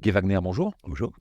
Didier Wagner, bonjour. Bonjour.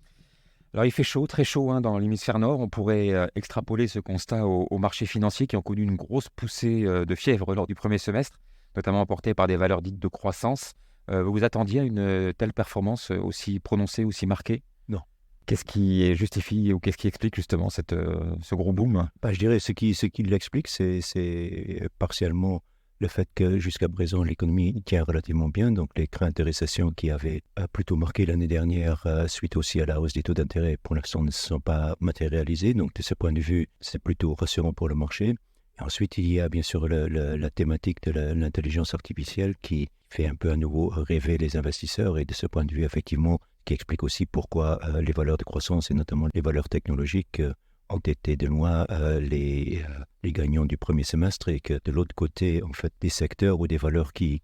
Alors il fait chaud, très chaud dans l'hémisphère nord. On pourrait extrapoler ce constat aux marchés financiers qui ont connu une grosse poussée de fièvre lors du premier semestre, notamment emportée par des valeurs dites de croissance. Vous vous attendiez à une telle performance aussi prononcée, aussi marquée? Non. Qu'est-ce qui justifie ou qu'est-ce qui explique justement ce gros boom? Je dirais ce qui l'explique, c'est partiellement le fait que jusqu'à présent, l'économie tient relativement bien. Donc, les craintes de récession qui avaient plutôt marqué l'année dernière, suite aussi à la hausse des taux d'intérêt, pour l'instant ne se sont pas matérialisées. Donc, de ce point de vue, c'est plutôt rassurant pour le marché. Et ensuite, il y a bien sûr la thématique de l'intelligence artificielle qui fait un peu à nouveau rêver les investisseurs. Et de ce point de vue, effectivement, qui explique aussi pourquoi les valeurs de croissance et notamment les valeurs technologiques ont été de loin les gagnants du premier semestre, et que de l'autre côté, en fait, des secteurs ou des valeurs qui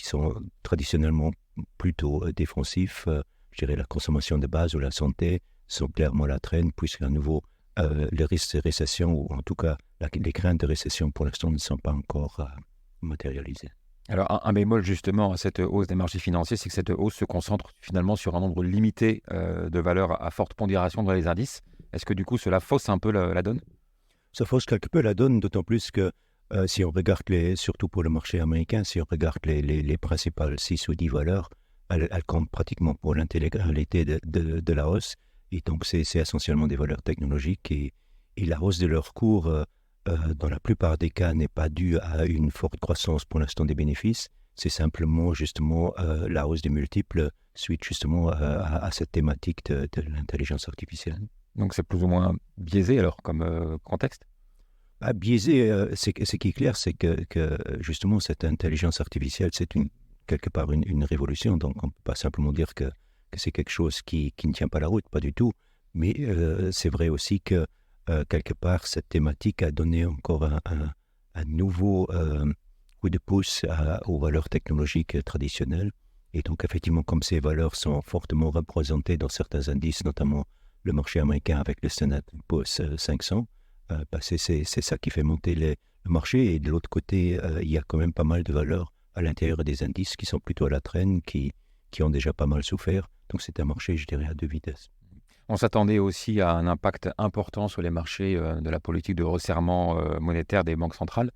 sont traditionnellement plutôt défensifs, je dirais la consommation de base ou la santé, sont clairement à la traîne, puisqu'à nouveau, les risques de récession, ou en tout cas les craintes de récession pour l'instant ne sont pas encore matérialisées. Alors un bémol justement à cette hausse des marchés financiers, c'est que cette hausse se concentre finalement sur un nombre limité de valeurs à forte pondération dans les indices. Est-ce que du coup cela fausse un peu la donne? Ça fausse quelque peu la donne, d'autant plus que si on regarde, surtout pour le marché américain, si on regarde les principales 6 ou 10 valeurs, elles comptent pratiquement pour l'intégralité de la hausse. Et donc, c'est essentiellement des valeurs technologiques. Et la hausse de leur cours, dans la plupart des cas, n'est pas due à une forte croissance pour l'instant des bénéfices. C'est simplement justement la hausse des multiples suite justement à cette thématique de l'intelligence artificielle. Donc c'est plus ou moins biaisé alors comme contexte? Biaisé, ce qui est clair, c'est que justement cette intelligence artificielle, c'est quelque part une révolution. Donc on ne peut pas simplement dire que c'est quelque chose qui ne tient pas la route, pas du tout. Mais c'est vrai aussi que quelque part, cette thématique a donné encore un nouveau coup de pouce aux valeurs technologiques traditionnelles. Et donc effectivement, comme ces valeurs sont fortement représentées dans certains indices, notamment le marché américain avec le Standard & Poor's 500, c'est ça qui fait monter le marché. Et de l'autre côté, il y a quand même pas mal de valeurs à l'intérieur des indices qui sont plutôt à la traîne, qui ont déjà pas mal souffert. Donc c'est un marché, je dirais, à deux vitesses. On s'attendait aussi à un impact important sur les marchés de la politique de resserrement monétaire des banques centrales.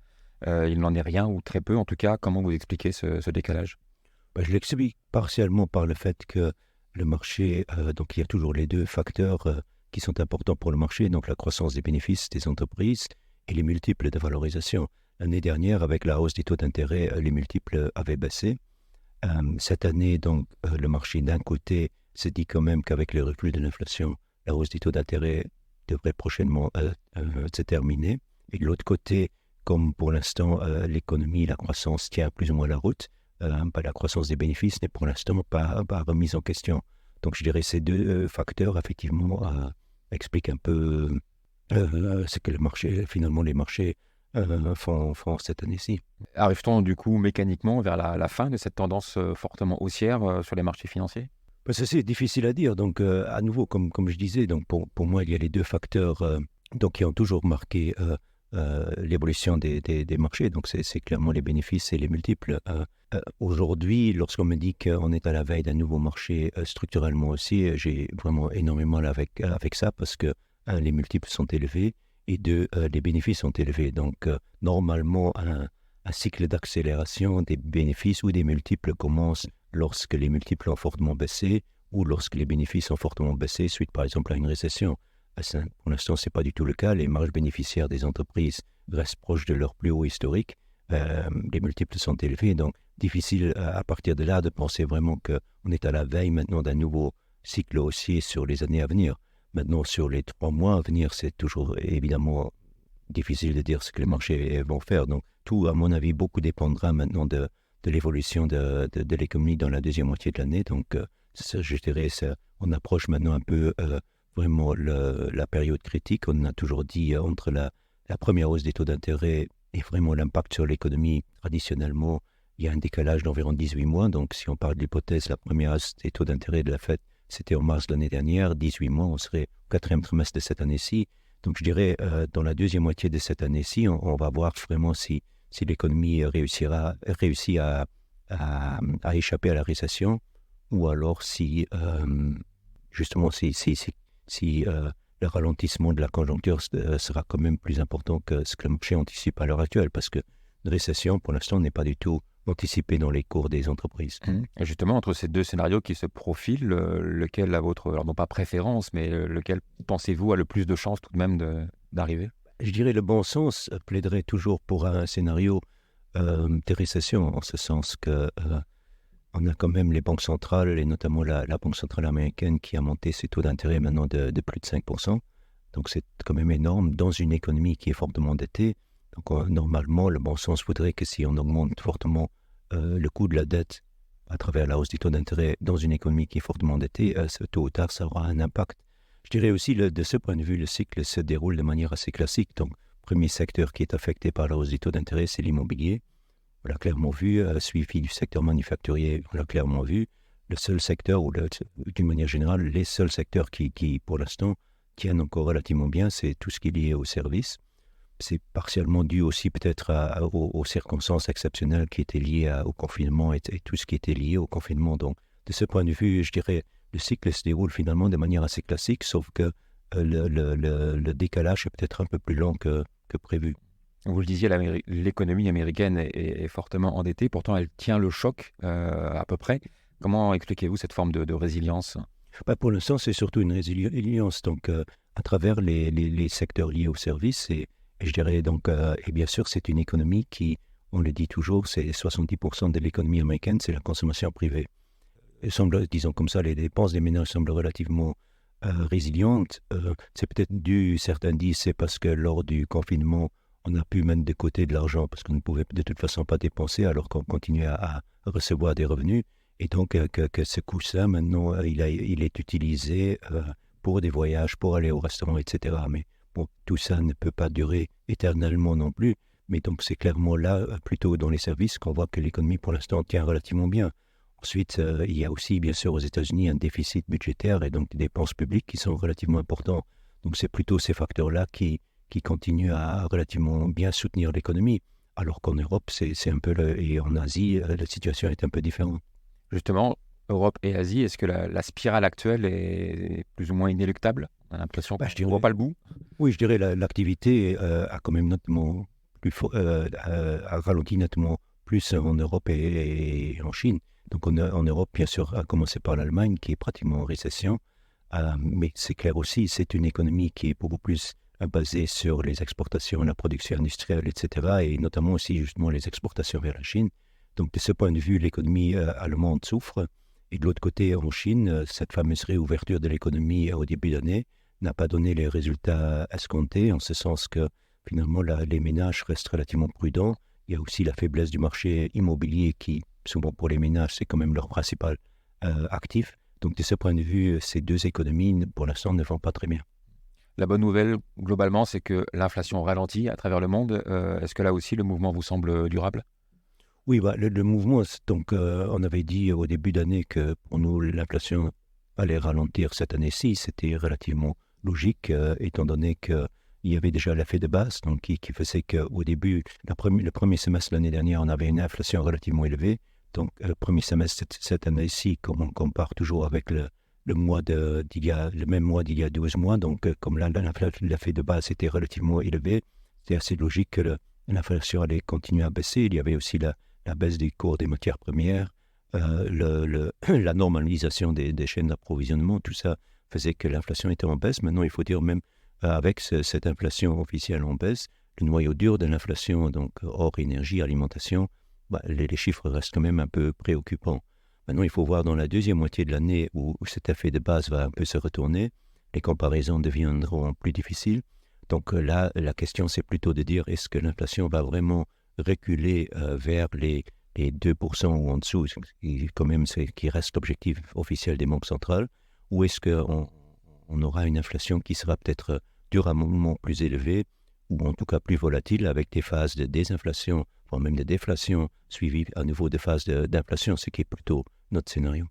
Il n'en est rien ou très peu en tout cas. Comment vous expliquez ce décalage? Je l'explique partiellement par le fait que le marché, donc il y a toujours les deux facteurs qui sont importants pour le marché, donc la croissance des bénéfices des entreprises et les multiples de valorisation. L'année dernière, avec la hausse des taux d'intérêt, les multiples avaient baissé. Cette année, donc, le marché d'un côté se dit quand même qu'avec le recul de l'inflation, la hausse des taux d'intérêt devrait prochainement se terminer. Et de l'autre côté, comme pour l'instant l'économie, la croissance tient plus ou moins la route, la croissance des bénéfices n'est pour l'instant pas remise en question. Donc je dirais ces deux facteurs, effectivement, expliquent un peu ce que finalement les marchés font cette année-ci. Arrive-t-on du coup mécaniquement vers la fin de cette tendance fortement haussière sur les marchés financiers? Ça, c'est difficile à dire. Donc, à nouveau, comme je disais, donc pour moi, il y a les deux facteurs donc, qui ont toujours marqué l'évolution des marchés. Donc, c'est clairement les bénéfices et les multiples. Aujourd'hui, lorsqu'on me dit qu'on est à la veille d'un nouveau marché structurellement aussi, j'ai vraiment énormément mal avec ça, parce que, un, les multiples sont élevés, et deux, les bénéfices sont élevés. Donc, normalement, un cycle d'accélération des bénéfices ou des multiples commence lorsque les multiples ont fortement baissé, ou lorsque les bénéfices ont fortement baissé suite par exemple à une récession. Pour l'instant, ce n'est pas du tout le cas. Les marges bénéficiaires des entreprises restent proches de leur plus haut historique. Les multiples sont élevés, donc difficile à partir de là de penser vraiment qu'on est à la veille maintenant d'un nouveau cycle haussier sur les années à venir. Maintenant, sur les 3 mois à venir, c'est toujours évidemment difficile de dire ce que les marchés vont faire. Donc tout, à mon avis, beaucoup dépendra maintenant de l'évolution de l'économie dans la deuxième moitié de l'année. Donc, je dirais, on approche maintenant un peu vraiment la période critique. On a toujours dit entre la première hausse des taux d'intérêt et vraiment l'impact sur l'économie, traditionnellement, il y a un décalage d'environ 18 mois. Donc, si on parle de l'hypothèse, la première hausse des taux d'intérêt de la Fed, c'était en mars de l'année dernière. 18 mois, on serait au quatrième trimestre de cette année-ci. Donc, je dirais, dans la deuxième moitié de cette année-ci, on va voir vraiment si l'économie réussit à échapper à la récession, ou alors si, justement, le ralentissement de la conjoncture sera quand même plus important que ce que le marché anticipe à l'heure actuelle, parce que une récession, pour l'instant, n'est pas du tout anticipée dans les cours des entreprises. Et justement, entre ces deux scénarios qui se profilent, lequel a votre, alors non pas préférence, mais lequel pensez-vous a le plus de chances tout de même d'arriver? Je dirais le bon sens plaiderait toujours pour un scénario de récession, en ce sens que on a quand même les banques centrales, et notamment la Banque centrale américaine, qui a monté ses taux d'intérêt maintenant de plus de 5%. Donc c'est quand même énorme dans une économie qui est fortement endettée. Donc normalement, le bon sens voudrait que si on augmente fortement le coût de la dette à travers la hausse des taux d'intérêt dans une économie qui est fortement endettée, tôt ou tard, ça aura un impact. Je dirais aussi, de ce point de vue, le cycle se déroule de manière assez classique. Donc, le premier secteur qui est affecté par la hausse des taux d'intérêt, c'est l'immobilier. On l'a clairement vu, suivi du secteur manufacturier, on l'a clairement vu. Le seul secteur, d'une manière générale, les seuls secteurs qui, pour l'instant, tiennent encore relativement bien, c'est tout ce qui est lié aux services. C'est partiellement dû aussi peut-être aux circonstances exceptionnelles qui étaient liées au confinement et tout ce qui était lié au confinement. Donc, de ce point de vue, je dirais, le cycle se déroule finalement de manière assez classique, sauf que le décalage est peut-être un peu plus long que prévu. Vous le disiez, l'économie américaine est fortement endettée, pourtant elle tient le choc à peu près. Comment expliquez-vous cette forme de résilience? Pour l'instant, c'est surtout une résilience donc, à travers les secteurs liés aux services. Et je dirais donc, et bien sûr, c'est une économie qui, on le dit toujours, c'est 70% de l'économie américaine, c'est la consommation privée. Il semble, disons comme ça, les dépenses des ménages semblent relativement résilientes. C'est peut-être dû, certains disent, c'est parce que lors du confinement, on a pu mettre de côté de l'argent parce qu'on ne pouvait de toute façon pas dépenser alors qu'on continuait à recevoir des revenus. Et donc, que ce coussin, maintenant, il est utilisé pour des voyages, pour aller au restaurant, etc. Mais bon, tout ça ne peut pas durer éternellement non plus. Mais donc, c'est clairement là, plutôt dans les services, qu'on voit que l'économie, pour l'instant, tient relativement bien. Ensuite, il y a aussi, bien sûr, aux États-Unis, un déficit budgétaire et donc des dépenses publiques qui sont relativement importants. Donc, c'est plutôt ces facteurs-là qui continuent à relativement bien soutenir l'économie. Alors qu'en Europe, c'est un peu, et en Asie, la situation est un peu différente. Justement, Europe et Asie, est-ce que la spirale actuelle est plus ou moins inéluctable? On a l'impression qu'on ne voit pas le bout. Oui, je dirais l'activité a quand même nettement a ralenti nettement plus en Europe et en Chine. Donc en Europe, bien sûr, à commencer par l'Allemagne, qui est pratiquement en récession. Mais c'est clair aussi, c'est une économie qui est beaucoup plus basée sur les exportations, la production industrielle, etc. Et notamment aussi justement les exportations vers la Chine. Donc de ce point de vue, l'économie allemande souffre. Et de l'autre côté, en Chine, cette fameuse réouverture de l'économie au début d'année n'a pas donné les résultats escomptés, en ce sens que finalement les ménages restent relativement prudents. Il y a aussi la faiblesse du marché immobilier qui, souvent pour les ménages, c'est quand même leur principal actif. Donc de ce point de vue, ces deux économies, pour l'instant, ne vont pas très bien. La bonne nouvelle, globalement, c'est que l'inflation ralentit à travers le monde. Est-ce que là aussi, le mouvement vous semble durable? Oui, le mouvement, donc on avait dit au début d'année que pour nous, l'inflation allait ralentir cette année-ci. C'était relativement logique, étant donné qu'il y avait déjà l'effet de base, donc qui faisait qu'au début, le premier semestre de l'année dernière, on avait une inflation relativement élevée. Donc, le premier semestre cette année-ci, comme on compare toujours avec le même mois d'il y a 12 mois, donc comme là, l'effet de base était relativement élevé, c'est assez logique que l'inflation allait continuer à baisser. Il y avait aussi la baisse des cours des matières premières, la normalisation des chaînes d'approvisionnement, tout ça faisait que l'inflation était en baisse. Maintenant, il faut dire même avec cette inflation officielle en baisse, le noyau dur de l'inflation, donc hors énergie, alimentation, les chiffres restent quand même un peu préoccupants. Maintenant, il faut voir dans la deuxième moitié de l'année où cet effet de base va un peu se retourner, les comparaisons deviendront plus difficiles. Donc là, la question, c'est plutôt de dire est-ce que l'inflation va vraiment reculer vers les 2% ou en dessous, qui reste l'objectif officiel des banques centrales, ou est-ce qu'on aura une inflation qui sera peut-être durablement plus élevée, ou en tout cas plus volatile, avec des phases de désinflation, voire même de déflation, suivies à nouveau de phases d'inflation, ce qui est plutôt notre scénario.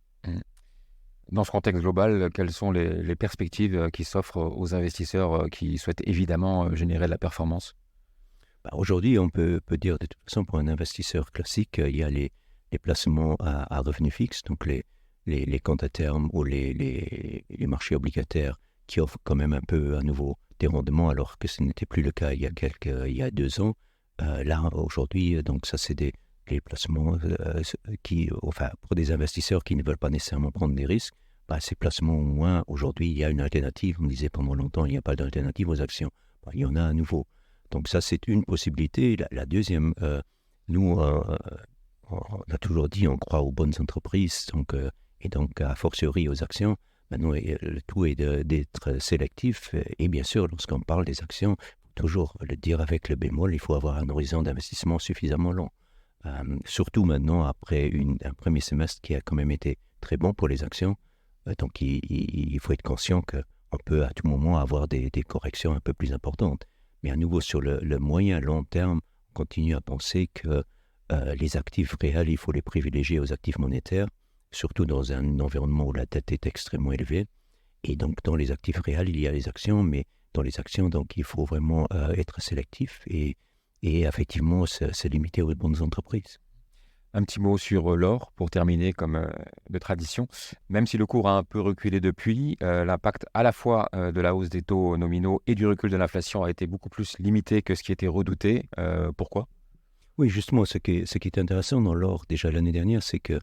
Dans ce contexte global, quelles sont les perspectives qui s'offrent aux investisseurs qui souhaitent évidemment générer de la performance? Aujourd'hui, on peut dire de toute façon, pour un investisseur classique, il y a les placements à revenus fixes, donc les comptes à terme ou les marchés obligataires qui offrent quand même un peu à nouveau des rendements, alors que ce n'était plus le cas il y a 2 ans. Là, aujourd'hui, donc ça, c'est des placements pour des investisseurs qui ne veulent pas nécessairement prendre des risques. Ces placements, au moins, aujourd'hui, il y a une alternative. On me disait pendant longtemps, il n'y a pas d'alternative aux actions. Il y en a à nouveau. Donc ça, c'est une possibilité. La deuxième, nous, on a toujours dit, on croit aux bonnes entreprises, et donc a fortiori aux actions. Maintenant, le tout est d'être sélectif. Et bien sûr, lorsqu'on parle des actions, toujours le dire avec le bémol, il faut avoir un horizon d'investissement suffisamment long. Surtout maintenant, après un premier semestre qui a quand même été très bon pour les actions. Donc, il faut être conscient qu'on peut à tout moment avoir des corrections un peu plus importantes. Mais à nouveau, sur le moyen long terme, on continue à penser que les actifs réels, il faut les privilégier aux actifs monétaires, surtout dans un environnement où la dette est extrêmement élevée. Et donc, dans les actifs réels, il y a les actions, mais dans les actions, donc, il faut vraiment être sélectif et effectivement se limiter aux bonnes entreprises. Un petit mot sur l'or pour terminer comme de tradition. Même si le cours a un peu reculé depuis, l'impact à la fois de la hausse des taux nominaux et du recul de l'inflation a été beaucoup plus limité que ce qui était redouté. Pourquoi ? Oui, justement, ce qui est intéressant dans l'or déjà l'année dernière, c'est que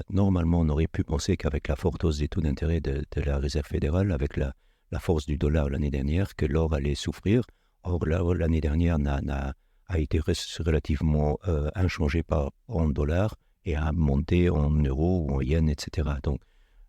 normalement, on aurait pu penser qu'avec la forte hausse des taux d'intérêt de la Réserve fédérale, avec la force du dollar l'année dernière, que l'or allait souffrir. Or, l'année dernière a été relativement inchangé en dollars et a monté en euros ou en yens, etc. Donc,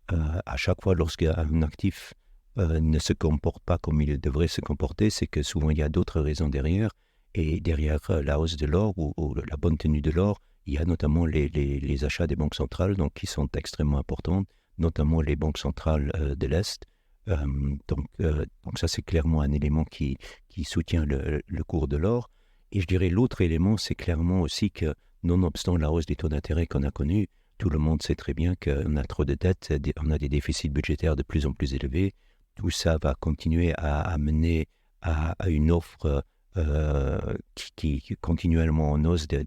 à chaque fois, lorsqu'un actif ne se comporte pas comme il devrait se comporter, c'est que souvent, il y a d'autres raisons derrière. Et derrière la hausse de l'or ou la bonne tenue de l'or, il y a notamment les achats des banques centrales, donc, qui sont extrêmement importantes, notamment les banques centrales de l'Est. Donc ça, c'est clairement un élément qui soutient le cours de l'or. Et je dirais l'autre élément, c'est clairement aussi que, nonobstant la hausse des taux d'intérêt qu'on a connue, tout le monde sait très bien qu'on a trop de dettes, on a des déficits budgétaires de plus en plus élevés. Tout ça va continuer à amener à une offre qui est continuellement en hausse de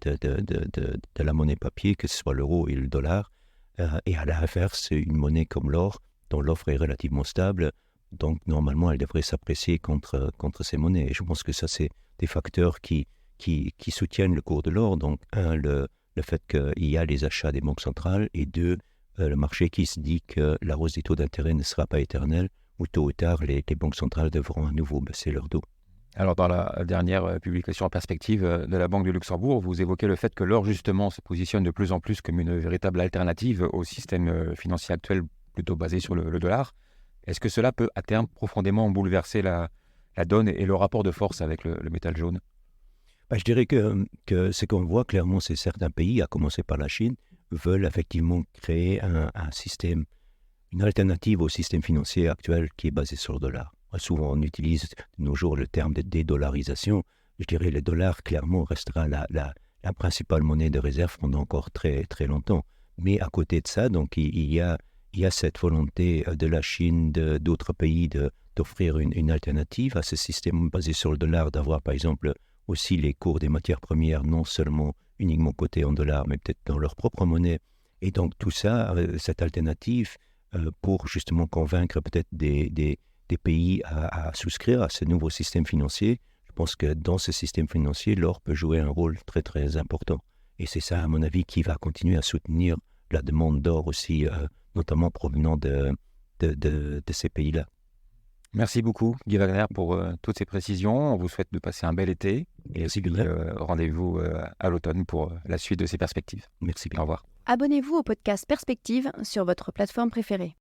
la monnaie papier, que ce soit l'euro et le dollar. Et à l'inverse, une monnaie comme l'or, dont l'offre est relativement stable, donc normalement elle devrait s'apprécier contre ces monnaies. Et je pense que ça, c'est des facteurs qui soutiennent le cours de l'or. Donc, un, le fait qu'il y a les achats des banques centrales, et deux, le marché qui se dit que la hausse des taux d'intérêt ne sera pas éternelle, ou tôt ou tard, les banques centrales devront à nouveau baisser leur dos. Alors, dans la dernière publication en perspective de la Banque de Luxembourg, vous évoquez le fait que l'or, justement, se positionne de plus en plus comme une véritable alternative au système financier actuel, plutôt basé sur le dollar. Est-ce que cela peut, à terme, profondément bouleverser la donne et le rapport de force avec le métal jaune ? Je dirais que ce qu'on voit clairement, c'est certains pays, à commencer par la Chine, veulent effectivement créer un système, une alternative au système financier actuel qui est basé sur le dollar. Souvent, on utilise de nos jours le terme de dédollarisation. Je dirais que le dollar, clairement, restera la principale monnaie de réserve pendant encore très, très longtemps. Mais à côté de ça, donc, il y a cette volonté de la Chine, d'autres pays, d'offrir une alternative à ce système basé sur le dollar, d'avoir, par exemple, aussi les cours des matières premières, non seulement uniquement cotés en dollars, mais peut-être dans leur propre monnaie. Et donc, tout ça, cette alternative, pour justement convaincre peut-être des pays à souscrire à ce nouveau système financier. Je pense que dans ce système financier, l'or peut jouer un rôle très, très important. Et c'est ça, à mon avis, qui va continuer à soutenir la demande d'or aussi, notamment provenant de ces pays-là. Merci beaucoup, Guy Wagner, pour toutes ces précisions. On vous souhaite de passer un bel été. Et Merci, rendez-vous à l'automne pour la suite de ces perspectives. Merci bien. Au revoir. Abonnez-vous au podcast Perspective sur votre plateforme préférée.